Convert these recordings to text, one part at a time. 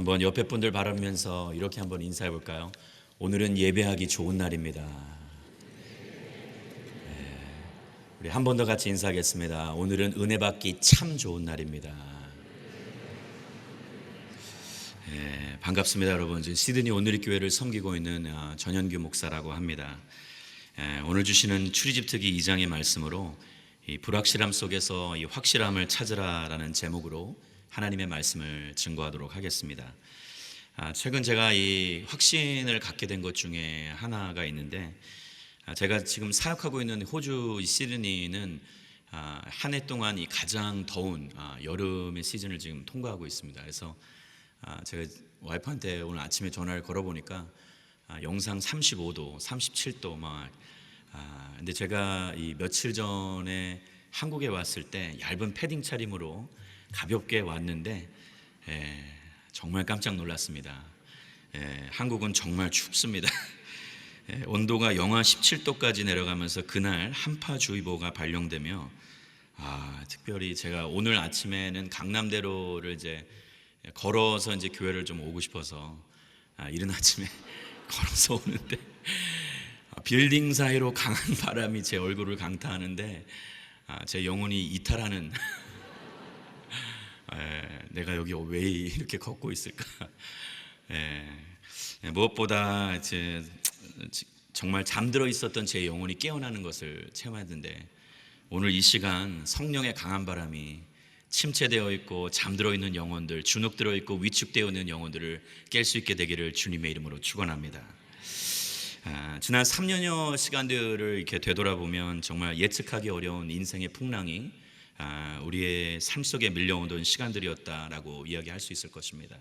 한번 옆에 분들 바라보면서 이렇게 한번 인사해 볼까요? 오늘은 예배하기 좋은 날입니다. 우리 한 번 더 같이 인사하겠습니다. 오늘은 은혜 받기 참 좋은 날입니다. 반갑습니다, 여러분. 시드니 오늘의 교회를 섬기고 있는 전현규 목사라고 합니다. 오늘 주시는 출애굽 특기 2장의 말씀으로 이 불확실함 속에서 이 확실함을 찾으라라는 제목으로 하나님의 말씀을 증거하도록 하겠습니다. 최근 제가 이 확신을 갖게 된 것 중에 하나가 있는데, 제가 지금 사역하고 있는 호주 시드니는 한 해 동안 이 가장 더운 여름의 시즌을 지금 통과하고 있습니다. 그래서 제가 와이프한테 오늘 아침에 전화를 걸어보니까 영상 35도, 37도 막. 근데 제가 이 며칠 전에 한국에 왔을 때 얇은 패딩 차림으로 가볍게 왔는데 정말 깜짝 놀랐습니다. 한국은 정말 춥습니다. 온도가 영하 17도까지 내려가면서 그날 한파주의보가 발령되며 특별히 제가 오늘 아침에는 강남대로를 이제 걸어서 이제 교회를 좀 오고 싶어서 이른 아침에 걸어서 오는데 빌딩 사이로 강한 바람이 제 얼굴을 강타하는데 제 영혼이 이탈하는 내가 여기 왜 이렇게 걷고 있을까. 무엇보다 이제 정말 잠들어 있었던 제 영혼이 깨어나는 것을 체험했는데, 오늘 이 시간 성령의 강한 바람이 침체되어 있고 잠들어 있는 영혼들, 주눅들어 있고 위축되어 있는 영혼들을 깰 수 있게 되기를 주님의 이름으로 축원합니다. 지난 3년여 시간들을 이렇게 되돌아보면 정말 예측하기 어려운 인생의 풍랑이 우리의 삶 속에 밀려오던 시간들이었다라고 이야기할 수 있을 것입니다.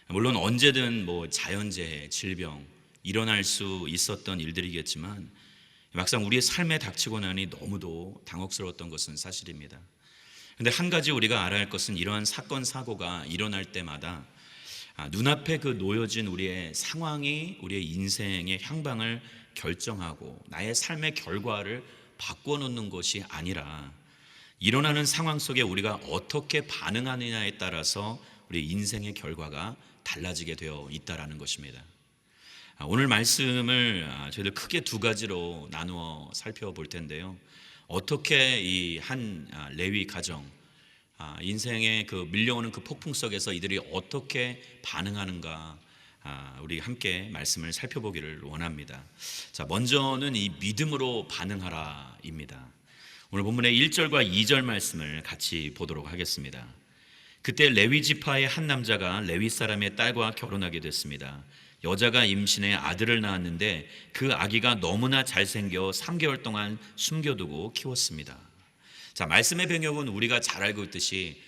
물론 언제든 뭐 자연재해, 질병 일어날 수 있었던 일들이겠지만, 막상 우리의 삶에 닥치고 나니 너무도 당혹스러웠던 것은 사실입니다. 그런데 한 가지 우리가 알아야 할 것은, 이러한 사건 사고가 일어날 때마다 눈앞에 그 놓여진 우리의 상황이 우리의 인생의 향방을 결정하고 나의 삶의 결과를 바꿔놓는 것이 아니라, 일어나는 상황 속에 우리가 어떻게 반응하느냐에 따라서 우리 인생의 결과가 달라지게 되어 있다라는 것입니다. 오늘 말씀을 저희들 크게 두 가지로 나누어 살펴볼 텐데요. 어떻게 이 한 레위 가정, 인생의 그 밀려오는 그 폭풍 속에서 이들이 어떻게 반응하는가, 우리 함께 말씀을 살펴보기를 원합니다. 자, 먼저는 이 믿음으로 반응하라입니다. 오늘 본문의 1절과 2절 말씀을 같이 보도록 하겠습니다. 그때 레위 지파의 한 남자가 레위 사람의 딸과 결혼하게 됐습니다. 여자가 임신해 아들을 낳았는데 그 아기가 너무나 잘생겨 3개월 동안 숨겨두고 키웠습니다. 자, 말씀의 배경은 우리가 잘 알고 있듯이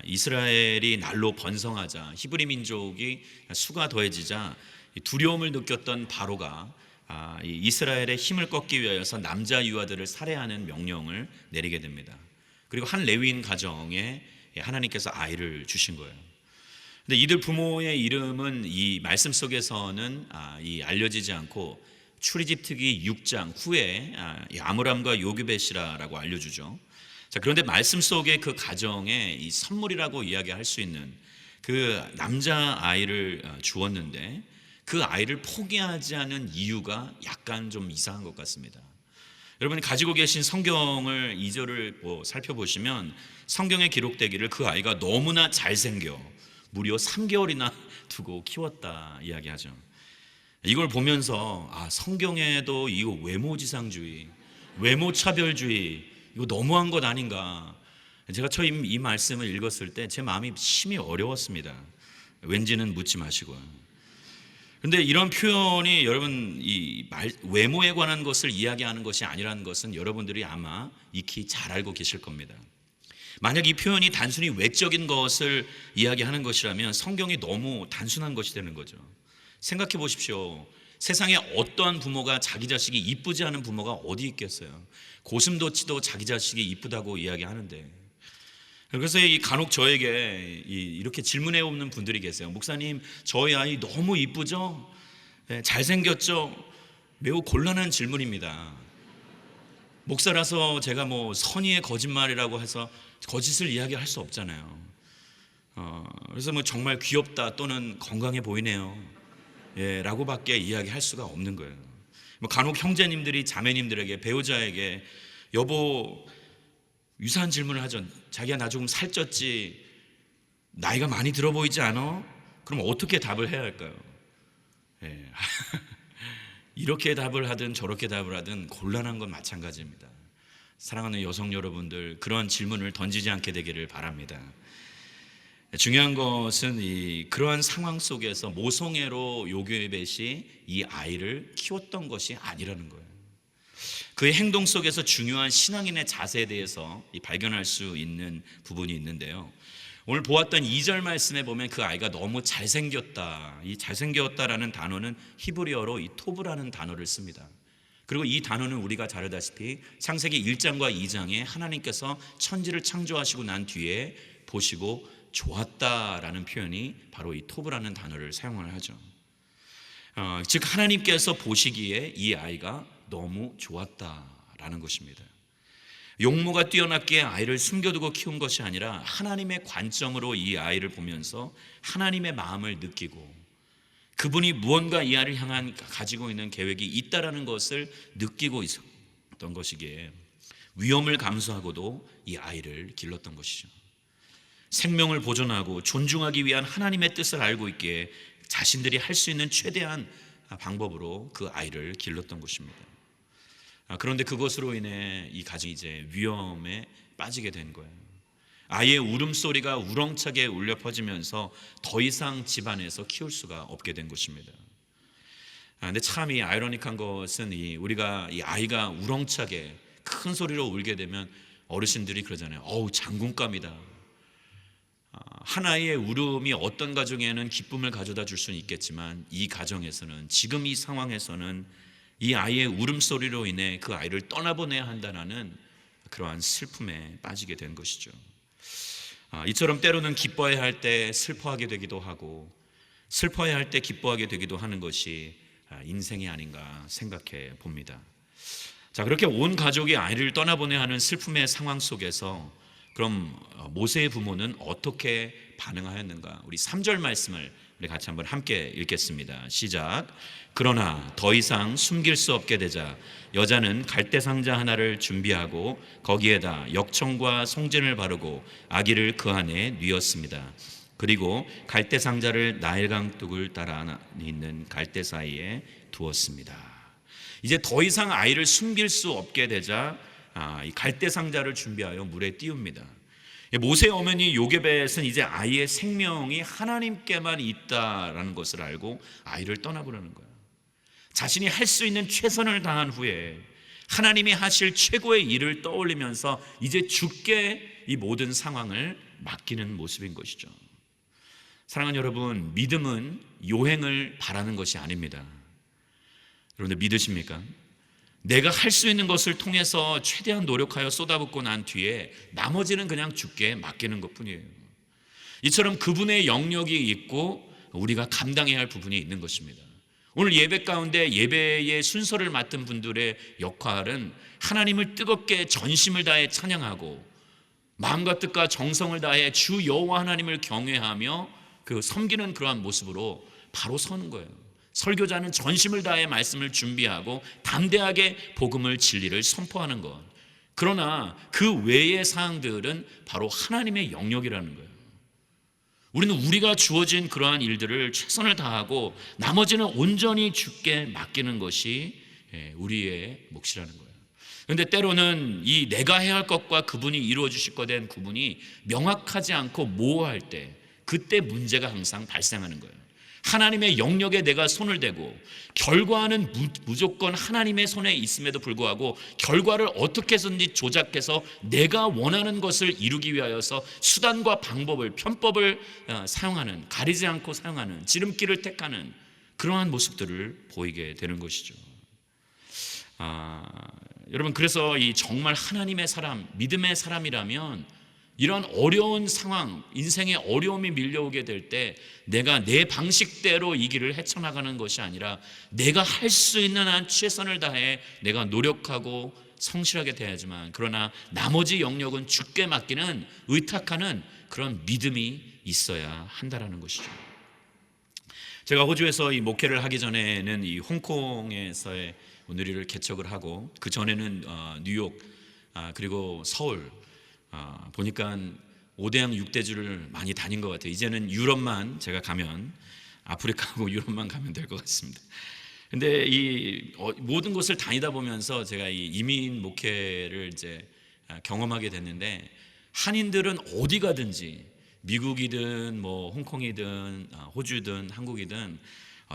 이스라엘이 날로 번성하자, 히브리 민족이 수가 더해지자 두려움을 느꼈던 바로가 이스라엘의 힘을 꺾기 위하여서 남자 유아들을 살해하는 명령을 내리게 됩니다. 그리고 한 레위인 가정에 하나님께서 아이를 주신 거예요. 근데 이들 부모의 이름은 이 말씀 속에서는 알려지지 않고, 출애굽 특기 6장 후에 아므람과 요기벳이라고 알려주죠. 자, 그런데 말씀 속에 그 가정에 이 선물이라고 이야기할 수 있는 그 남자 아이를 주었는데, 그 아이를 포기하지 않은 이유가 약간 좀 이상한 것 같습니다. 여러분이 가지고 계신 성경을 2절을 살펴보시면 성경에 기록되기를 그 아이가 너무나 잘생겨 무려 3개월이나 두고 키웠다 이야기하죠. 이걸 보면서 성경에도 이거 외모지상주의, 외모차별주의, 이거 너무한 것 아닌가. 제가 처음 이 말씀을 읽었을 때 제 마음이 심히 어려웠습니다. 왠지는 묻지 마시고요. 그런데 이런 표현이 여러분 외모에 관한 것을 이야기하는 것이 아니라는 것은 여러분들이 아마 익히 잘 알고 계실 겁니다. 만약 이 표현이 단순히 외적인 것을 이야기하는 것이라면 성경이 너무 단순한 것이 되는 거죠. 생각해 보십시오. 세상에 어떠한 부모가 자기 자식이 이쁘지 않은 부모가 어디 있겠어요. 고슴도치도 자기 자식이 이쁘다고 이야기하는데. 그래서 간혹 저에게 이렇게 질문해 오는 분들이 계세요. 목사님, 저희 아이 너무 이쁘죠? 잘생겼죠? 매우 곤란한 질문입니다. 목사라서 제가 선의의 거짓말이라고 해서 거짓을 이야기할 수 없잖아요. 그래서 뭐 정말 귀엽다 또는 건강해 보이네요, 라고밖에 이야기할 수가 없는 거예요. 뭐 간혹 형제님들이 자매님들에게, 배우자에게 여보 유사한 질문을 하죠. 자기야 나 조금 살쪘지, 나이가 많이 들어 보이지 않아? 그럼 어떻게 답을 해야 할까요? 이렇게 답을 하든 저렇게 답을 하든 곤란한 건 마찬가지입니다. 사랑하는 여성 여러분들, 그런 질문을 던지지 않게 되기를 바랍니다. 중요한 것은 그러한 상황 속에서 모성애로 요게벳이 이 아이를 키웠던 것이 아니라는 거예요. 그의 행동 속에서 중요한 신앙인의 자세에 대해서 발견할 수 있는 부분이 있는데요, 오늘 보았던 2절 말씀에 보면 그 아이가 너무 잘생겼다, 이 잘생겼다라는 단어는 히브리어로 이 토브라는 단어를 씁니다. 그리고 이 단어는 우리가 잘 알다시피 창세기 1장과 2장에 하나님께서 천지를 창조하시고 난 뒤에 보시고 좋았다라는 표현이 바로 이 토브라는 단어를 사용을 하죠. 즉 하나님께서 보시기에 이 아이가 너무 좋았다라는 것입니다. 용모가 뛰어났기에 아이를 숨겨두고 키운 것이 아니라 하나님의 관점으로 이 아이를 보면서 하나님의 마음을 느끼고 그분이 무언가 이 아이를 향한 가지고 있는 계획이 있다라는 것을 느끼고 있었던 것이기에 위험을 감수하고도 이 아이를 길렀던 것이죠. 생명을 보존하고 존중하기 위한 하나님의 뜻을 알고 있기에 자신들이 할 수 있는 최대한 방법으로 그 아이를 길렀던 것입니다. 그런데 그것으로 인해 이 가정이 이제 위험에 빠지게 된 거예요. 아이의 울음소리가 우렁차게 울려 퍼지면서 더 이상 집안에서 키울 수가 없게 된 것입니다. 근데 참 이 아이러니한 것은 우리가 이 아이가 우렁차게 큰 소리로 울게 되면 어르신들이 그러잖아요. 어우 장군감이다. 한 아이의 울음이 어떤 가정에는 기쁨을 가져다 줄 수는 있겠지만 이 가정에서는, 지금 이 상황에서는 이 아이의 울음소리로 인해 그 아이를 떠나보내야 한다는 그러한 슬픔에 빠지게 된 것이죠. 이처럼 때로는 기뻐해야 할 때 슬퍼하게 되기도 하고 슬퍼해야 할 때 기뻐하게 되기도 하는 것이 인생이 아닌가 생각해 봅니다. 자, 그렇게 온 가족이 아이를 떠나보내야 하는 슬픔의 상황 속에서 그럼 모세의 부모는 어떻게 반응하였는가? 우리 3절 말씀을 우리 같이 한번 함께 읽겠습니다. 시작. 그러나 더 이상 숨길 수 없게 되자 여자는 갈대 상자 하나를 준비하고 거기에다 역청과 송진을 바르고 아기를 그 안에 뉘었습니다. 그리고 갈대 상자를 나일강 둑을 따라 있는 갈대 사이에 두었습니다. 이제 더 이상 아이를 숨길 수 없게 되자 이 갈대 상자를 준비하여 물에 띄웁니다. 모세의 어머니 요게벳은 이제 아이의 생명이 하나님께만 있다라는 것을 알고 아이를 떠나보려는 거예요. 자신이 할 수 있는 최선을 다한 후에 하나님이 하실 최고의 일을 떠올리면서 이제 주께 이 모든 상황을 맡기는 모습인 것이죠. 사랑하는 여러분, 믿음은 요행을 바라는 것이 아닙니다. 여러분들 믿으십니까? 내가 할 수 있는 것을 통해서 최대한 노력하여 쏟아붓고 난 뒤에 나머지는 그냥 주께 맡기는 것뿐이에요. 이처럼 그분의 영역이 있고 우리가 감당해야 할 부분이 있는 것입니다. 오늘 예배 가운데 예배의 순서를 맡은 분들의 역할은 하나님을 뜨겁게 전심을 다해 찬양하고 마음과 뜻과 정성을 다해 주 여호와 하나님을 경외하며 그 섬기는 그러한 모습으로 바로 서는 거예요. 설교자는 전심을 다해 말씀을 준비하고 담대하게 복음을, 진리를 선포하는 것. 그러나 그 외의 사항들은 바로 하나님의 영역이라는 거예요. 우리는 우리가 주어진 그러한 일들을 최선을 다하고 나머지는 온전히 주께 맡기는 것이 우리의 몫이라는 거예요. 그런데 때로는 이 내가 해야 할 것과 그분이 이루어 주실 것 된 구분이 명확하지 않고 모호할 때, 그때 문제가 항상 발생하는 거예요. 하나님의 영역에 내가 손을 대고 결과는 무조건 하나님의 손에 있음에도 불구하고 결과를 어떻게 해서든지 조작해서 내가 원하는 것을 이루기 위하여서 수단과 방법을, 편법을 사용하는, 가리지 않고 사용하는, 지름길을 택하는 그러한 모습들을 보이게 되는 것이죠. 여러분, 그래서 이 정말 하나님의 사람, 믿음의 사람이라면 이런 어려운 상황, 인생의 어려움이 밀려오게 될 때 내가 내 방식대로 이 길을 헤쳐나가는 것이 아니라 내가 할 수 있는 한 최선을 다해 내가 노력하고 성실하게 돼야지만, 그러나 나머지 영역은 주께 맡기는, 의탁하는 그런 믿음이 있어야 한다라는 것이죠. 제가 호주에서 이 목회를 하기 전에는 이 홍콩에서의 누리를 개척을 하고, 그 전에는 뉴욕, 그리고 서울, 보니까 5대양 6대주를 많이 다닌 것 같아요. 이제는 유럽만 제가 가면, 아프리카하고 유럽만 가면 될 것 같습니다. 근데 이 모든 곳을 다니다 보면서 제가 이 이민 목회를 이제 경험하게 됐는데, 한인들은 어디 가든지 미국이든 뭐 홍콩이든 호주든 한국이든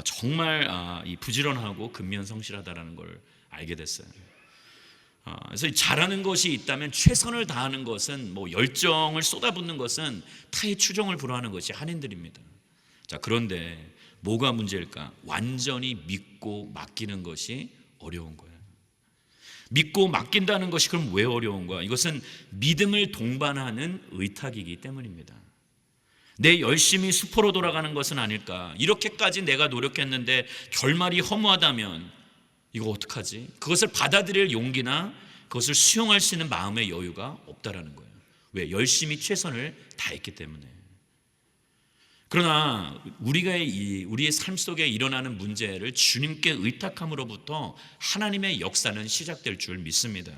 정말 이 부지런하고 근면성실하다라는 걸 알게 됐어요. 그래서 잘하는 것이 있다면 최선을 다하는 것은, 뭐 열정을 쏟아붓는 것은 타의 추종을 불허하는 것이 한인들입니다. 자, 그런데 뭐가 문제일까? 완전히 믿고 맡기는 것이 어려운 거예요. 믿고 맡긴다는 것이 그럼 왜 어려운 거야? 이것은 믿음을 동반하는 의탁이기 때문입니다. 내 열심히 수포로 돌아가는 것은 아닐까? 이렇게까지 내가 노력했는데 결말이 허무하다면 이거 어떡하지? 그것을 받아들일 용기나 그것을 수용할 수 있는 마음의 여유가 없다라는 거예요. 왜? 열심히 최선을 다했기 때문에. 그러나 우리의 삶 속에 일어나는 문제를 주님께 의탁함으로부터 하나님의 역사는 시작될 줄 믿습니다.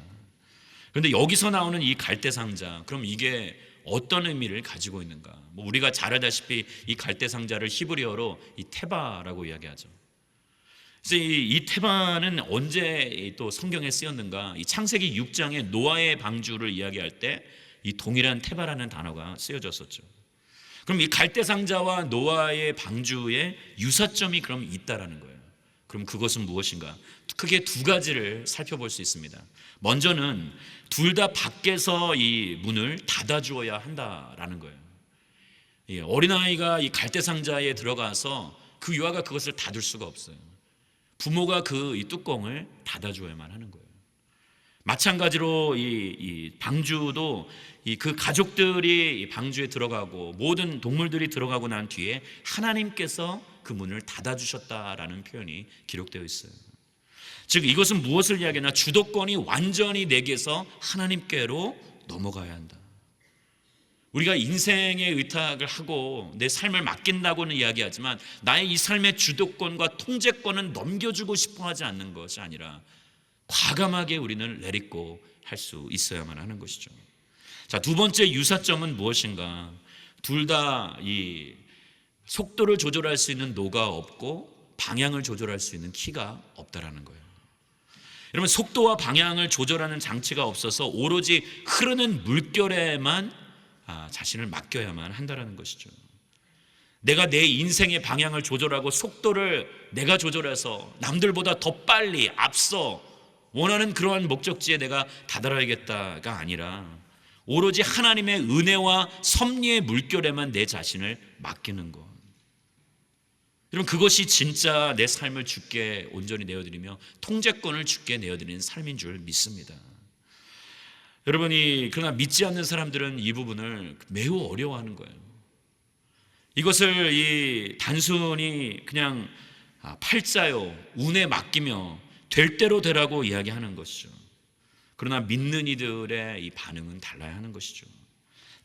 그런데 여기서 나오는 이 갈대상자, 그럼 이게 어떤 의미를 가지고 있는가? 뭐 우리가 잘 알다시피 이 갈대상자를 히브리어로 이 테바라고 이야기하죠. 그래서 이 테바는 언제 또 성경에 쓰였는가? 이 창세기 6장에 노아의 방주를 이야기할 때 이 동일한 테바라는 단어가 쓰여졌었죠. 그럼 이 갈대상자와 노아의 방주의 유사점이 그럼 있다라는 거예요. 그럼 그것은 무엇인가? 크게 두 가지를 살펴볼 수 있습니다. 먼저는 둘 다 밖에서 이 문을 닫아주어야 한다라는 거예요. 어린아이가 이 갈대상자에 들어가서 그 유아가 그것을 닫을 수가 없어요. 부모가 이 뚜껑을 닫아줘야만 하는 거예요. 마찬가지로 이 방주도 그 가족들이 방주에 들어가고 모든 동물들이 들어가고 난 뒤에 하나님께서 그 문을 닫아주셨다라는 표현이 기록되어 있어요. 즉 이것은 무엇을 이야기하나? 주도권이 완전히 내게서 하나님께로 넘어가야 한다. 우리가 인생의 의탁을 하고 내 삶을 맡긴다고는 이야기하지만 나의 이 삶의 주도권과 통제권은 넘겨주고 싶어 하지 않는 것이 아니라 과감하게 우리는 let it go 할 수 있어야만 하는 것이죠. 자, 두 번째 유사점은 무엇인가? 둘 다 이 속도를 조절할 수 있는 노가 없고 방향을 조절할 수 있는 키가 없다라는 거예요. 여러분, 속도와 방향을 조절하는 장치가 없어서 오로지 흐르는 물결에만 자신을 맡겨야만 한다라는 것이죠. 내가 내 인생의 방향을 조절하고 속도를 내가 조절해서 남들보다 더 빨리 앞서 원하는 그러한 목적지에 내가 다다라야겠다가 아니라 오로지 하나님의 은혜와 섭리의 물결에만 내 자신을 맡기는 것. 여러분, 그것이 진짜 내 삶을 주께 온전히 내어드리며 통제권을 주께 내어드리는 삶인 줄 믿습니다. 여러분이 그러나 믿지 않는 사람들은 이 부분을 매우 어려워하는 거예요. 이것을 단순히 그냥 팔자요, 운에 맡기며 될 대로 되라고 이야기하는 것이죠. 그러나 믿는 이들의 이 반응은 달라야 하는 것이죠.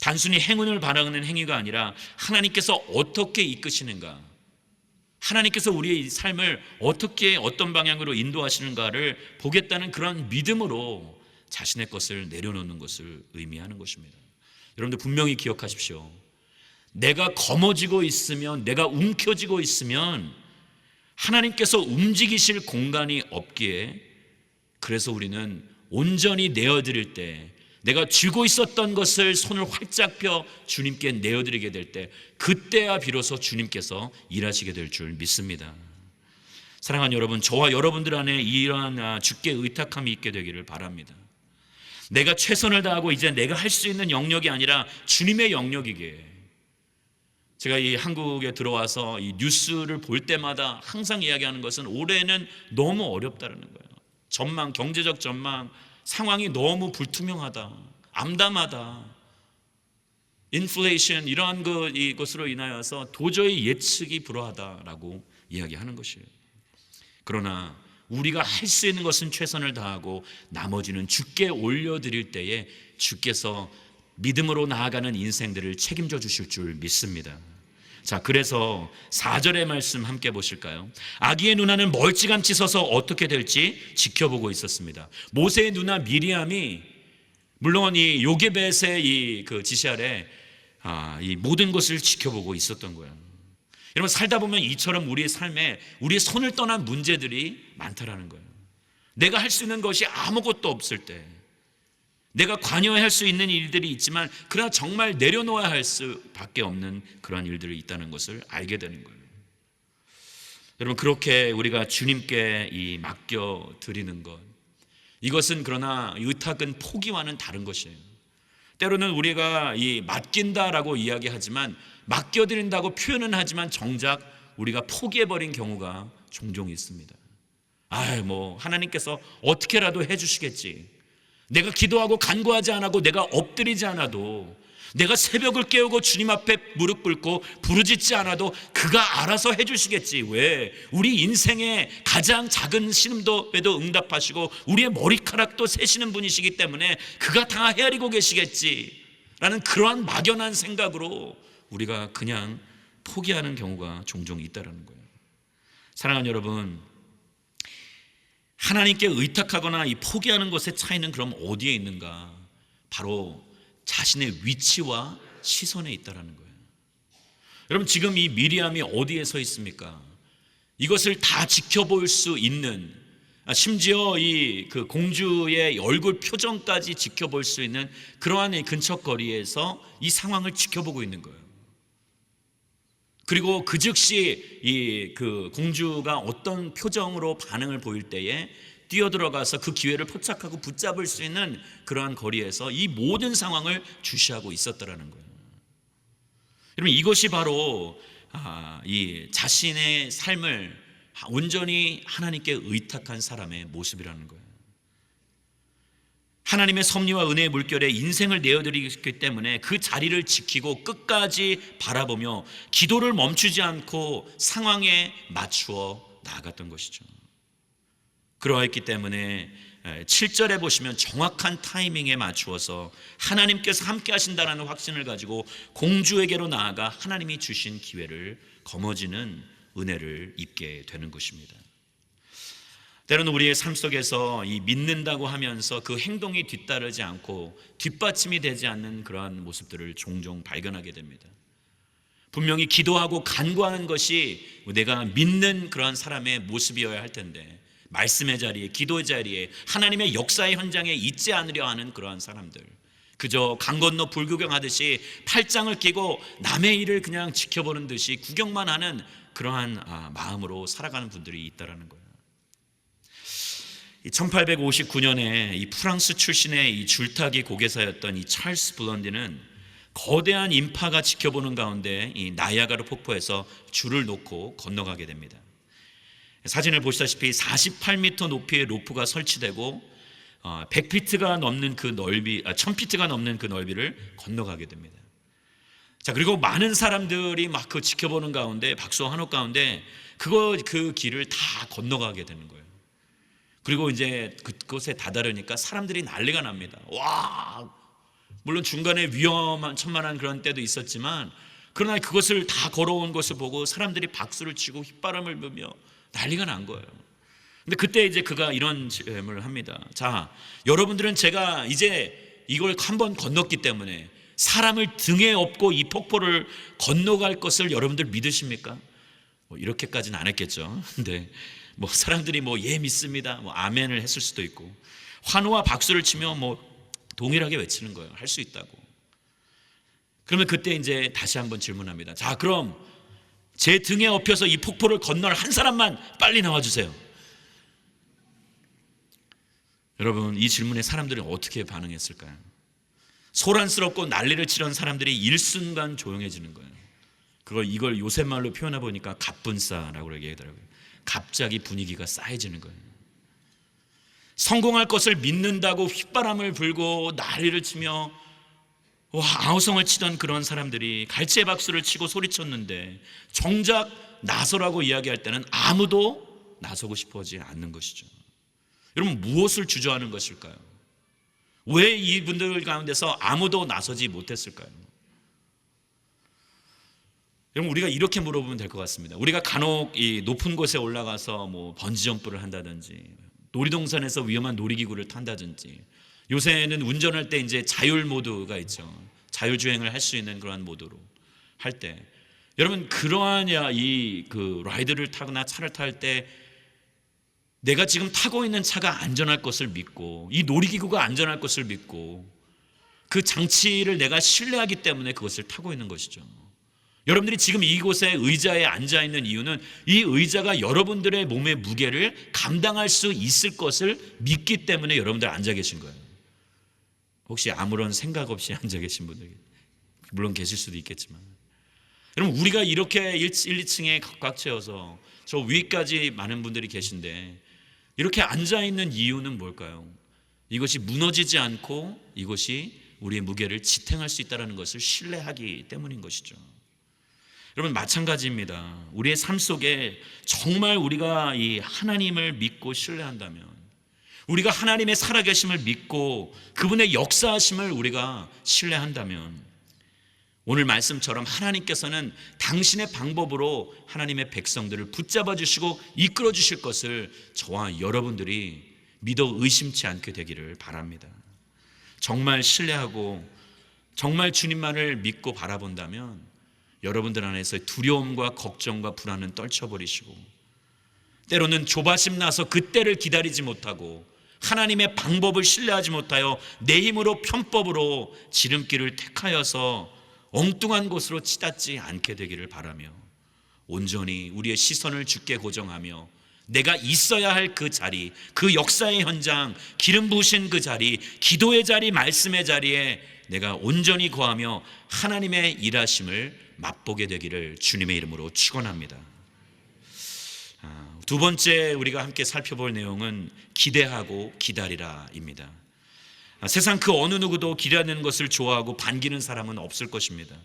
단순히 행운을 바라는 행위가 아니라 하나님께서 어떻게 이끄시는가, 하나님께서 우리의 삶을 어떻게 어떤 방향으로 인도하시는가를 보겠다는 그런 믿음으로 자신의 것을 내려놓는 것을 의미하는 것입니다. 여러분들 분명히 기억하십시오. 내가 거머쥐고 있으면, 내가 움켜쥐고 있으면 하나님께서 움직이실 공간이 없기에, 그래서 우리는 온전히 내어드릴 때, 내가 쥐고 있었던 것을 손을 활짝 펴 주님께 내어드리게 될 때, 그때야 비로소 주님께서 일하시게 될 줄 믿습니다. 사랑하는 여러분, 저와 여러분들 안에 이러한 주께 의탁함이 있게 되기를 바랍니다. 내가 최선을 다하고 이제 내가 할 수 있는 영역이 아니라 주님의 영역이기에, 제가 이 한국에 들어와서 이 뉴스를 볼 때마다 항상 이야기하는 것은 올해는 너무 어렵다는 거예요. 전망, 경제적 전망, 상황이 너무 불투명하다, 암담하다, 인플레이션, 이러한 이것으로 인하여서 도저히 예측이 불허하다라고 이야기하는 것이에요. 그러나 우리가 할 수 있는 것은 최선을 다하고 나머지는 주께 올려드릴 때에 주께서 믿음으로 나아가는 인생들을 책임져 주실 줄 믿습니다. 자, 그래서 4절의 말씀 함께 보실까요? 아기의 누나는 멀찌감치 서서 어떻게 될지 지켜보고 있었습니다. 모세의 누나 미리암이 물론 이 요게벳의 이 그 지시 아래 이 모든 것을 지켜보고 있었던 거예요. 여러분, 살다 보면 이처럼 우리의 삶에 우리의 손을 떠난 문제들이 많다라는 거예요. 내가 할 수 있는 것이 아무것도 없을 때, 내가 관여할 수 있는 일들이 있지만 그러나 정말 내려놓아야 할 수밖에 없는 그런 일들이 있다는 것을 알게 되는 거예요. 여러분, 그렇게 우리가 주님께 맡겨 드리는 것, 이것은 그러나 의탁은 포기와는 다른 것이에요. 때로는 우리가 맡긴다라고 이야기하지만, 맡겨드린다고 표현은 하지만 정작 우리가 포기해버린 경우가 종종 있습니다. 하나님께서 어떻게라도 해주시겠지, 내가 기도하고 간구하지 않아도, 내가 엎드리지 않아도, 내가 새벽을 깨우고 주님 앞에 무릎 꿇고 부르짖지 않아도 그가 알아서 해주시겠지. 왜? 우리 인생의 가장 작은 신음도에도 응답하시고 우리의 머리카락도 세시는 분이시기 때문에 그가 다 헤아리고 계시겠지 라는 그러한 막연한 생각으로 우리가 그냥 포기하는 경우가 종종 있다는 거예요. 사랑하는 여러분, 하나님께 의탁하거나 이 포기하는 것의 차이는 그럼 어디에 있는가? 바로 자신의 위치와 시선에 있다라는 거예요. 여러분, 지금 이 미리암이 어디에 서 있습니까? 이것을 다 지켜볼 수 있는, 심지어 그 공주의 얼굴 표정까지 지켜볼 수 있는 그러한 근처 거리에서 이 상황을 지켜보고 있는 거예요. 그리고 그 즉시 그 공주가 어떤 표정으로 반응을 보일 때에 뛰어들어가서 그 기회를 포착하고 붙잡을 수 있는 그러한 거리에서 이 모든 상황을 주시하고 있었더라는 거예요. 여러분, 이것이 바로 이 자신의 삶을 온전히 하나님께 의탁한 사람의 모습이라는 거예요. 하나님의 섭리와 은혜의 물결에 인생을 내어드리기 때문에 그 자리를 지키고 끝까지 바라보며 기도를 멈추지 않고 상황에 맞추어 나아갔던 것이죠. 그러했기 때문에 7절에 보시면 정확한 타이밍에 맞추어서 하나님께서 함께 하신다는 확신을 가지고 공주에게로 나아가 하나님이 주신 기회를 거머쥐는 은혜를 입게 되는 것입니다. 때로는 우리의 삶 속에서 이 믿는다고 하면서 그 행동이 뒤따르지 않고 뒷받침이 되지 않는 그러한 모습들을 종종 발견하게 됩니다. 분명히 기도하고 간구하는 것이 내가 믿는 그러한 사람의 모습이어야 할 텐데, 말씀의 자리에, 기도의 자리에, 하나님의 역사의 현장에 있지 않으려 하는 그러한 사람들, 그저 강 건너 불구경하듯이 팔짱을 끼고 남의 일을 그냥 지켜보는 듯이 구경만 하는 그러한 마음으로 살아가는 분들이 있다라는 거예요. 1859년에 이 프랑스 출신의 이 줄타기 고개사였던 이 찰스 블런디는 거대한 인파가 지켜보는 가운데 이 나이아가라 폭포에서 줄을 놓고 건너가게 됩니다. 사진을 보시다시피 48m 높이의 로프가 설치되고 100피트가 넘는 그 넓이, 1000피트가 넘는 그 넓이를 건너가게 됩니다. 자, 그리고 많은 사람들이 막 그 지켜보는 가운데, 박수 환호 가운데 그 길을 다 건너가게 되는 거예요. 그리고 이제 그곳에 다다르니까 사람들이 난리가 납니다. 와, 물론 중간에 위험한 천만한 그런 때도 있었지만, 그러나 그것을 다 걸어온 것을 보고 사람들이 박수를 치고 휘바람을 불며 난리가 난 거예요. 근데 그때 이제 그가 이런 질문을 합니다. 자, 여러분들은 제가 이제 이걸 한번 건넜기 때문에 사람을 등에 업고 이 폭포를 건너갈 것을 여러분들 믿으십니까? 이렇게까지는 안 했겠죠. 근데 사람들이 예 믿습니다, 아멘을 했을 수도 있고, 환호와 박수를 치며 동일하게 외치는 거예요. 할 수 있다고. 그러면 그때 이제 다시 한번 질문합니다. 자, 그럼 제 등에 업혀서 이 폭포를 건널 한 사람만 빨리 나와주세요. 여러분, 이 질문에 사람들이 어떻게 반응했을까요? 소란스럽고 난리를 치던 사람들이 일순간 조용해지는 거예요. 이걸 요새 말로 표현해 보니까 갑분싸라고 얘기하더라고요. 갑자기 분위기가 싸해지는 거예요. 성공할 것을 믿는다고 휘바람을 불고 난리를 치며 아우성을 치던 그런 사람들이 갈채 박수를 치고 소리쳤는데, 정작 나서라고 이야기할 때는 아무도 나서고 싶어하지 않는 것이죠. 여러분, 무엇을 주저하는 것일까요? 왜 이분들 가운데서 아무도 나서지 못했을까요? 여러분, 우리가 이렇게 물어보면 될 것 같습니다. 우리가 간혹 이 높은 곳에 올라가서 뭐 번지점프를 한다든지, 놀이동산에서 위험한 놀이기구를 탄다든지, 요새는 운전할 때 이제 자율 모드가 있죠. 자율주행을 할 수 있는 그러한 모드로 할 때, 여러분, 그러한 그 라이드를 타거나 차를 탈 때 내가 지금 타고 있는 차가 안전할 것을 믿고, 이 놀이기구가 안전할 것을 믿고, 그 장치를 내가 신뢰하기 때문에 그것을 타고 있는 것이죠. 여러분들이 지금 이곳에 의자에 앉아 있는 이유는 이 의자가 여러분들의 몸의 무게를 감당할 수 있을 것을 믿기 때문에 여러분들 앉아 계신 거예요. 혹시 아무런 생각 없이 앉아 계신 분들 물론 계실 수도 있겠지만, 여러분, 우리가 이렇게 1, 2층에 꽉 채워서 저 위까지 많은 분들이 계신데 이렇게 앉아 있는 이유는 뭘까요? 이것이 무너지지 않고 이것이 우리의 무게를 지탱할 수 있다는 것을 신뢰하기 때문인 것이죠. 여러분, 마찬가지입니다. 우리의 삶 속에 정말 우리가 이 하나님을 믿고 신뢰한다면, 우리가 하나님의 살아계심을 믿고 그분의 역사하심을 우리가 신뢰한다면, 오늘 말씀처럼 하나님께서는 당신의 방법으로 하나님의 백성들을 붙잡아 주시고 이끌어 주실 것을 저와 여러분들이 믿어 의심치 않게 되기를 바랍니다. 정말 신뢰하고 정말 주님만을 믿고 바라본다면 여러분들 안에서 두려움과 걱정과 불안은 떨쳐버리시고, 때로는 조바심 나서 그때를 기다리지 못하고 하나님의 방법을 신뢰하지 못하여 내 힘으로 편법으로 지름길을 택하여서 엉뚱한 곳으로 치닫지 않게 되기를 바라며, 온전히 우리의 시선을 주께 고정하며 내가 있어야 할 그 자리, 그 역사의 현장, 기름 부으신 그 자리, 기도의 자리, 말씀의 자리에 내가 온전히 거하며 하나님의 일하심을 맛보게 되기를 주님의 이름으로 축원합니다. 두 번째 우리가 함께 살펴볼 내용은 기대하고 기다리라입니다. 세상 그 어느 누구도 기다리는 것을 좋아하고 반기는 사람은 없을 것입니다.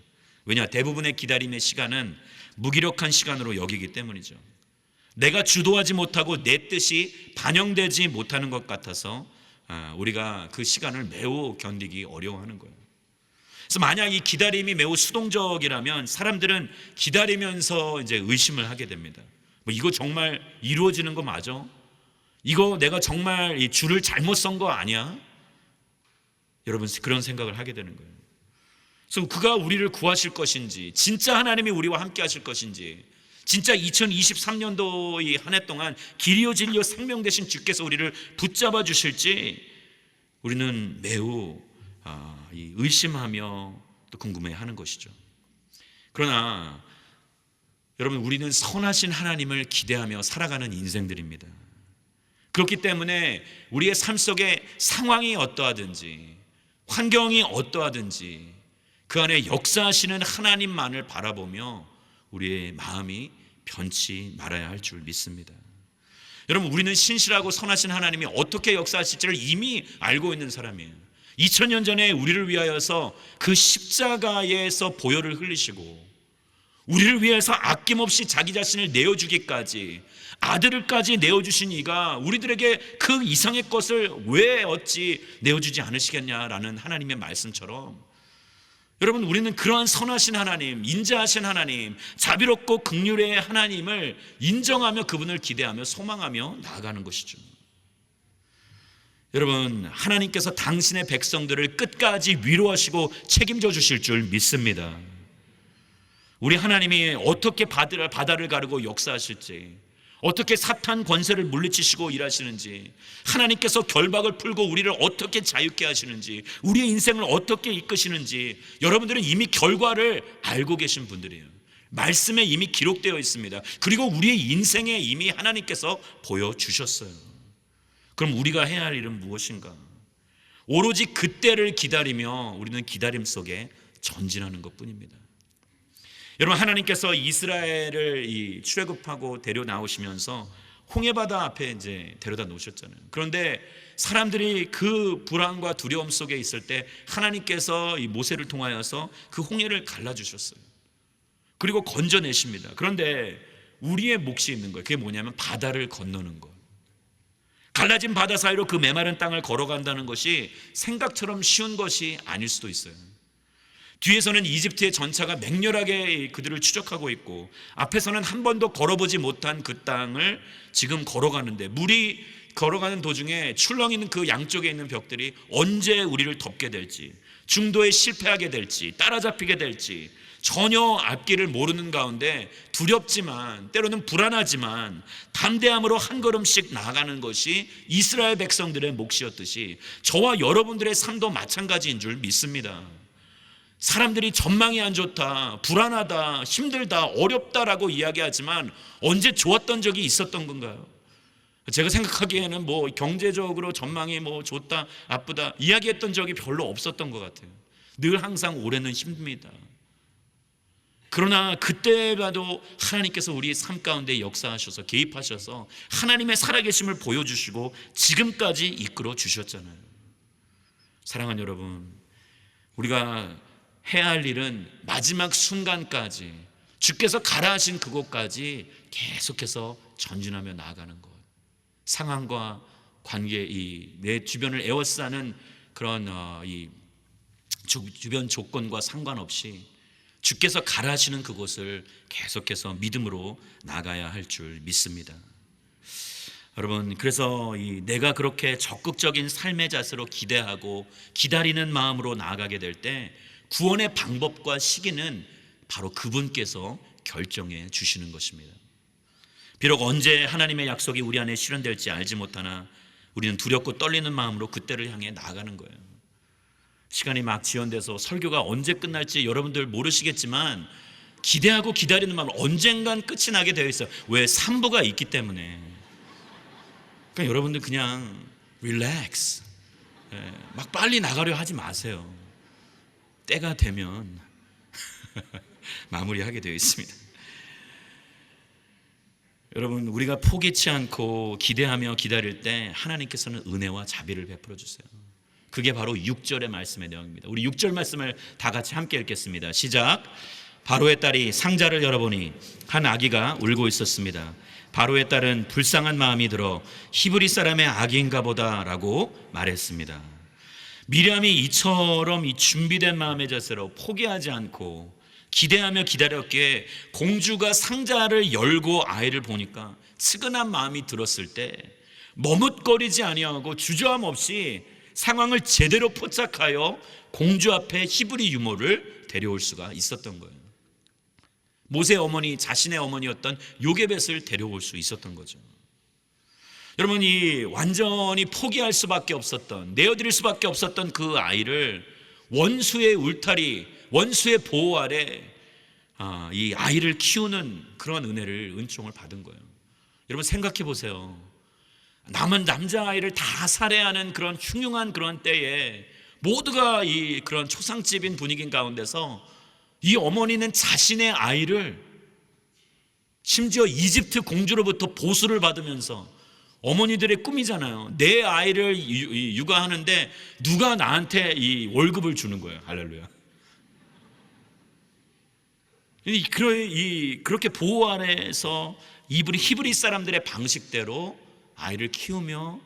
왜냐? 대부분의 기다림의 시간은 무기력한 시간으로 여기기 때문이죠. 내가 주도하지 못하고 내 뜻이 반영되지 못하는 것 같아서 우리가 그 시간을 매우 견디기 어려워하는 거예요. 그래서 만약 이 기다림이 매우 수동적이라면 사람들은 기다리면서 이제 의심을 하게 됩니다. 뭐 이거 정말 이루어지는 거 맞아? 이거 내가 정말 이 줄을 잘못 선 거 아니야? 여러분, 그런 생각을 하게 되는 거예요. 그래서 그가 우리를 구하실 것인지, 진짜 하나님이 우리와 함께 하실 것인지, 진짜 2023년도 이 한 해 동안 길이요 진리요 생명 되신 주께서 우리를 붙잡아 주실지 우리는 매우 의심하며 또 궁금해하는 것이죠. 그러나 여러분, 우리는 선하신 하나님을 기대하며 살아가는 인생들입니다. 그렇기 때문에 우리의 삶 속에 상황이 어떠하든지 환경이 어떠하든지 그 안에 역사하시는 하나님만을 바라보며 우리의 마음이 변치 말아야 할 줄 믿습니다. 여러분, 우리는 신실하고 선하신 하나님이 어떻게 역사하실지를 이미 알고 있는 사람이에요. 2000년 전에 우리를 위하여서 그 십자가에서 보혈을 흘리시고 우리를 위해서 아낌없이 자기 자신을 내어주기까지, 아들을까지 내어주신 이가 우리들에게 그 이상의 것을 왜 어찌 내어주지 않으시겠냐라는 하나님의 말씀처럼, 여러분, 우리는 그러한 선하신 하나님, 인자하신 하나님, 자비롭고 긍휼의 하나님을 인정하며 그분을 기대하며 소망하며 나아가는 것이죠. 여러분, 하나님께서 당신의 백성들을 끝까지 위로하시고 책임져 주실 줄 믿습니다. 우리 하나님이 어떻게 바다를 가르고 역사하실지, 어떻게 사탄 권세를 물리치시고 일하시는지, 하나님께서 결박을 풀고 우리를 어떻게 자유케 하시는지, 우리의 인생을 어떻게 이끄시는지 여러분들은 이미 결과를 알고 계신 분들이에요. 말씀에 이미 기록되어 있습니다. 그리고 우리의 인생에 이미 하나님께서 보여주셨어요. 그럼 우리가 해야 할 일은 무엇인가? 오로지 그때를 기다리며 우리는 기다림 속에 전진하는 것뿐입니다. 여러분, 하나님께서 이스라엘을 출애굽하고 데려 나오시면서 홍해바다 앞에 이제 데려다 놓으셨잖아요. 그런데 사람들이 그 불안과 두려움 속에 있을 때 하나님께서 이 모세를 통하여서 그 홍해를 갈라주셨어요. 그리고 건져내십니다. 그런데 우리의 몫이 있는 거예요. 그게 뭐냐면 바다를 건너는 것. 갈라진 바다 사이로 그 메마른 땅을 걸어간다는 것이 생각처럼 쉬운 것이 아닐 수도 있어요. 뒤에서는 이집트의 전차가 맹렬하게 그들을 추적하고 있고, 앞에서는 한 번도 걸어보지 못한 그 땅을 지금 걸어가는데, 물이 걸어가는 도중에 출렁 있는 그 양쪽에 있는 벽들이 언제 우리를 덮게 될지, 중도에 실패하게 될지, 따라잡히게 될지 전혀 앞길을 모르는 가운데 두렵지만, 때로는 불안하지만 담대함으로 한 걸음씩 나아가는 것이 이스라엘 백성들의 몫이었듯이 저와 여러분들의 삶도 마찬가지인 줄 믿습니다. 사람들이 전망이 안 좋다, 불안하다, 힘들다, 어렵다라고 이야기하지만 언제 좋았던 적이 있었던 건가요? 제가 생각하기에는 경제적으로 전망이 좋다, 나쁘다 이야기했던 적이 별로 없었던 것 같아요. 늘 항상 올해는 힘듭니다. 그러나 그때라도 하나님께서 우리 삶 가운데 역사하셔서 개입하셔서 하나님의 살아계심을 보여주시고 지금까지 이끌어 주셨잖아요. 사랑하는 여러분, 우리가 해야 할 일은 마지막 순간까지 주께서 가라 하신 그곳까지 계속해서 전진하며 나아가는 것. 상황과 관계, 내 주변을 에워싸는 그런 이 주변 조건과 상관없이 주께서 가라 하시는 그곳을 계속해서 믿음으로 나가야 할 줄 믿습니다. 여러분, 그래서 내가 그렇게 적극적인 삶의 자세로 기대하고 기다리는 마음으로 나아가게 될 때 구원의 방법과 시기는 바로 그분께서 결정해 주시는 것입니다. 비록 언제 하나님의 약속이 우리 안에 실현될지 알지 못하나 우리는 두렵고 떨리는 마음으로 그때를 향해 나아가는 거예요. 시간이 막 지연돼서 설교가 언제 끝날지 여러분들 모르시겠지만 기대하고 기다리는 마음, 언젠간 끝이 나게 되어 있어요. 왜? 3부가 있기 때문에. 그러니까 여러분들 그냥 릴렉스, 막 빨리 나가려 하지 마세요. 때가 되면 마무리하게 되어 있습니다. 여러분, 우리가 포기치 않고 기대하며 기다릴 때 하나님께서는 은혜와 자비를 베풀어 주세요. 그게 바로 6절의 말씀의 내용입니다. 우리 6절 말씀을 다 같이 함께 읽겠습니다. 시작. 바로의 딸이 상자를 열어보니 한 아기가 울고 있었습니다. 바로의 딸은 불쌍한 마음이 들어 히브리 사람의 아기인가 보다라고 말했습니다. 미리암이 이처럼 이 준비된 마음의 자세로 포기하지 않고 기대하며 기다렸기에 공주가 상자를 열고 아이를 보니까 측은한 마음이 들었을 때 머뭇거리지 아니하고 주저함 없이 상황을 제대로 포착하여 공주 앞에 히브리 유모를 데려올 수가 있었던 거예요. 모세의 어머니, 자신의 어머니였던 요게벳을 데려올 수 있었던 거죠. 여러분, 이 완전히 포기할 수밖에 없었던, 내어드릴 수밖에 없었던 그 아이를 원수의 울타리, 원수의 보호 아래 이 아이를 키우는 그런 은혜를, 은총을 받은 거예요. 여러분 생각해 보세요. 남은 남자아이를 다 살해하는 그런 흉흉한 그런 때에 모두가 이 그런 초상집인 분위기 가운데서 이 어머니는 자신의 아이를, 심지어 이집트 공주로부터 보수를 받으면서, 어머니들의 꿈이잖아요. 내 아이를 육아하는데 누가 나한테 이 월급을 주는 거예요. 할렐루야. 그렇게 보호 안에서 히브리 사람들의 방식대로 아이를 키우며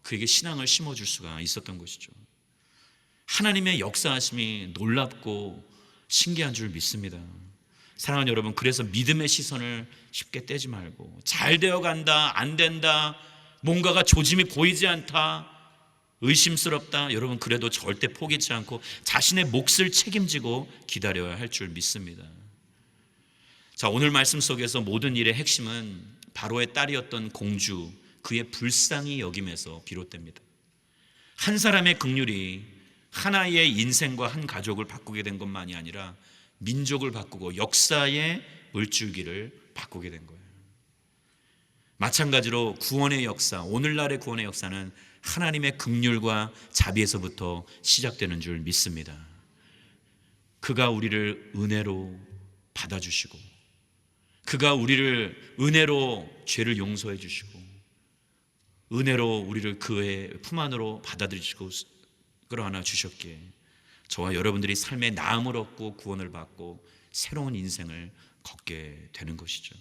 그에게 신앙을 심어줄 수가 있었던 것이죠. 하나님의 역사하심이 놀랍고 신기한 줄 믿습니다. 사랑하는 여러분, 그래서 믿음의 시선을 쉽게 떼지 말고, 잘 되어간다, 안 된다, 뭔가가 조짐이 보이지 않다, 의심스럽다, 여러분 그래도 절대 포기치 않고 자신의 몫을 책임지고 기다려야 할 줄 믿습니다. 자, 오늘 말씀 속에서 모든 일의 핵심은 바로의 딸이었던 공주, 그의 불쌍히 여김에서 비롯됩니다. 한 사람의 긍휼이 하나의 인생과 한 가족을 바꾸게 된 것만이 아니라 민족을 바꾸고 역사의 물줄기를 바꾸게 된 거예요. 마찬가지로 구원의 역사, 오늘날의 구원의 역사는 하나님의 긍휼과 자비에서부터 시작되는 줄 믿습니다. 그가 우리를 은혜로 받아주시고, 그가 우리를 은혜로 죄를 용서해 주시고, 은혜로 우리를 그의 품 안으로 받아들이시고 끌어안아 주셨기에 저와 여러분들이 삶의 나음을 얻고 구원을 받고 새로운 인생을 걷게 되는 것이죠.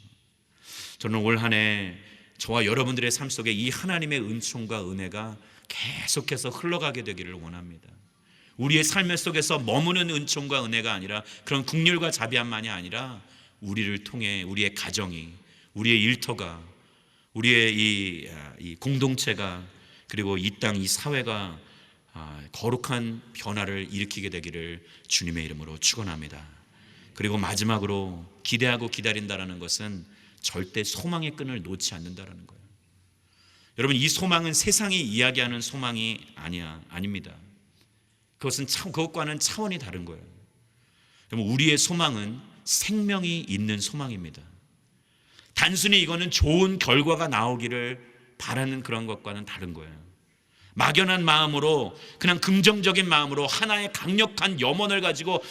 저는 올 한 해 저와 여러분들의 삶 속에 이 하나님의 은총과 은혜가 계속해서 흘러가게 되기를 원합니다. 우리의 삶 속에서 머무는 은총과 은혜가 아니라 그런 긍휼과 자비함만이 아니라 우리를 통해 우리의 가정이, 우리의 일터가, 우리의 이 공동체가, 그리고 이 땅, 이 사회가 거룩한 변화를 일으키게 되기를 주님의 이름으로 축원합니다. 그리고 마지막으로 기대하고 기다린다라는 것은 절대 소망의 끈을 놓지 않는다라는 거예요. 여러분, 이 소망은 세상이 이야기하는 소망이 아닙니다. 그것과는 차원이 다른 거예요. 여러분, 우리의 소망은 생명이 있는 소망입니다. 단순히 이거는 좋은 결과가 나오기를 바라는 그런 것과는 다른 거예요. 막연한 마음으로, 그냥 긍정적인 마음으로 하나의 강력한 염원을 가지고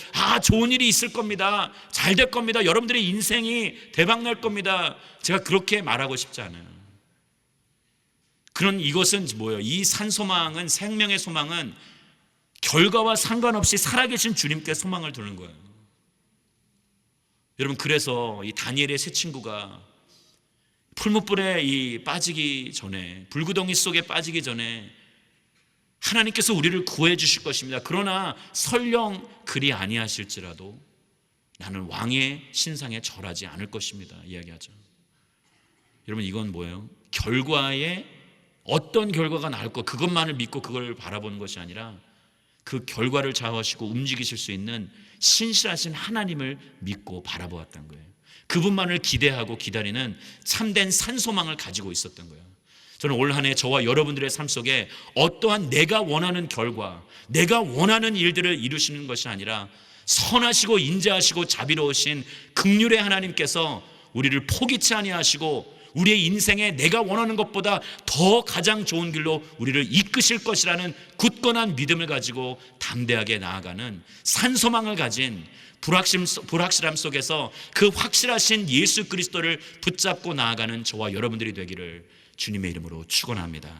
좋은 일이 있을 겁니다, 잘 될 겁니다, 여러분들의 인생이 대박 날 겁니다, 제가 그렇게 말하고 싶지 않아요. 이것은 뭐예요? 이 산소망은, 생명의 소망은 결과와 상관없이 살아계신 주님께 소망을 두는 거예요. 여러분, 그래서 이 다니엘의 세 친구가 풀무불에 빠지기 전에, 불구덩이 속에 빠지기 전에 하나님께서 우리를 구해 주실 것입니다, 그러나 설령 그리 아니하실지라도 나는 왕의 신상에 절하지 않을 것입니다 이야기하죠. 여러분, 이건 뭐예요? 결과에 어떤 결과가 나올 것, 그것만을 믿고 그걸 바라보는 것이 아니라 그 결과를 좌우하시고 움직이실 수 있는 신실하신 하나님을 믿고 바라보았던 거예요. 그분만을 기대하고 기다리는 참된 산소망을 가지고 있었던 거예요. 저는 올 한 해 저와 여러분들의 삶 속에 어떠한 내가 원하는 결과, 내가 원하는 일들을 이루시는 것이 아니라 선하시고 인자하시고 자비로우신 긍휼의 하나님께서 우리를 포기치 아니하시고 우리의 인생에 내가 원하는 것보다 더 가장 좋은 길로 우리를 이끄실 것이라는 굳건한 믿음을 가지고 담대하게 나아가는 산소망을 가진 불확실함 속에서 그 확실하신 예수 그리스도를 붙잡고 나아가는 저와 여러분들이 되기를 주님의 이름으로 축원합니다.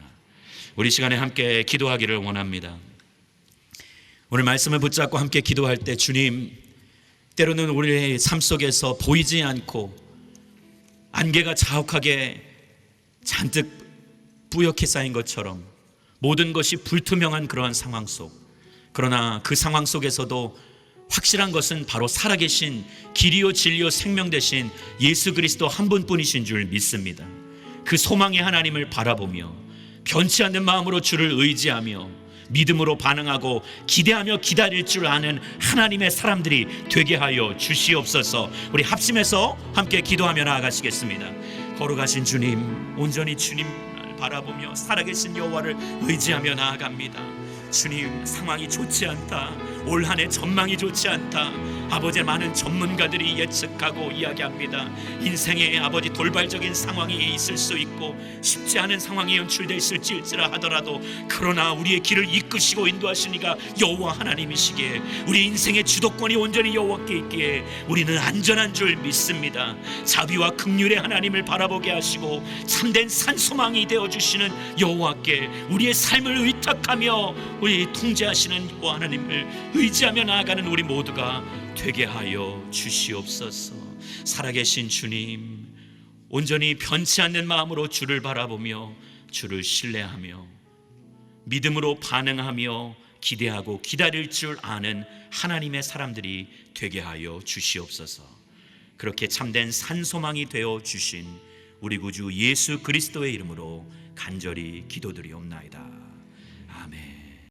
우리 시간에 함께 기도하기를 원합니다. 오늘 말씀을 붙잡고 함께 기도할 때, 주님, 때로는 우리의 삶 속에서 보이지 않고 안개가 자욱하게 잔뜩 뿌옇게 쌓인 것처럼 모든 것이 불투명한 그러한 상황 속, 그러나 그 상황 속에서도 확실한 것은 바로 살아계신 길이요 진리요 생명 되신 예수 그리스도 한 분뿐이신 줄 믿습니다. 그 소망의 하나님을 바라보며 변치 않는 마음으로 주를 의지하며 믿음으로 반응하고 기대하며 기다릴 줄 아는 하나님의 사람들이 되게 하여 주시옵소서. 우리 합심해서 함께 기도하며 나아가시겠습니다. 거룩하신 주님, 온전히 주님을 바라보며 살아계신 여호와를 의지하며 나아갑니다. 주님, 상황이 좋지 않다, 올 한 해 전망이 좋지 않다, 아버지, 많은 전문가들이 예측하고 이야기합니다. 인생에 아버지 돌발적인 상황이 있을 수 있고 쉽지 않은 상황이 연출되실지라 하더라도, 그러나 우리의 길을 이끄시고 인도하시니가 여호와 하나님이시기에 우리 인생의 주도권이 온전히 여호와께 있기에 우리는 안전한 줄 믿습니다. 자비와 긍휼의 하나님을 바라보게 하시고 참된 산소망이 되어주시는 여호와께 우리의 삶을 의탁하며 우리 통제하시는 여호와 하나님을 의지하며 나아가는 우리 모두가 되게 하여 주시옵소서. 살아계신 주님, 온전히 변치 않는 마음으로 주를 바라보며 주를 신뢰하며 믿음으로 반응하며 기대하고 기다릴 줄 아는 하나님의 사람들이 되게 하여 주시옵소서. 그렇게 참된 산소망이 되어 주신 우리 구주 예수 그리스도의 이름으로 간절히 기도드리옵나이다.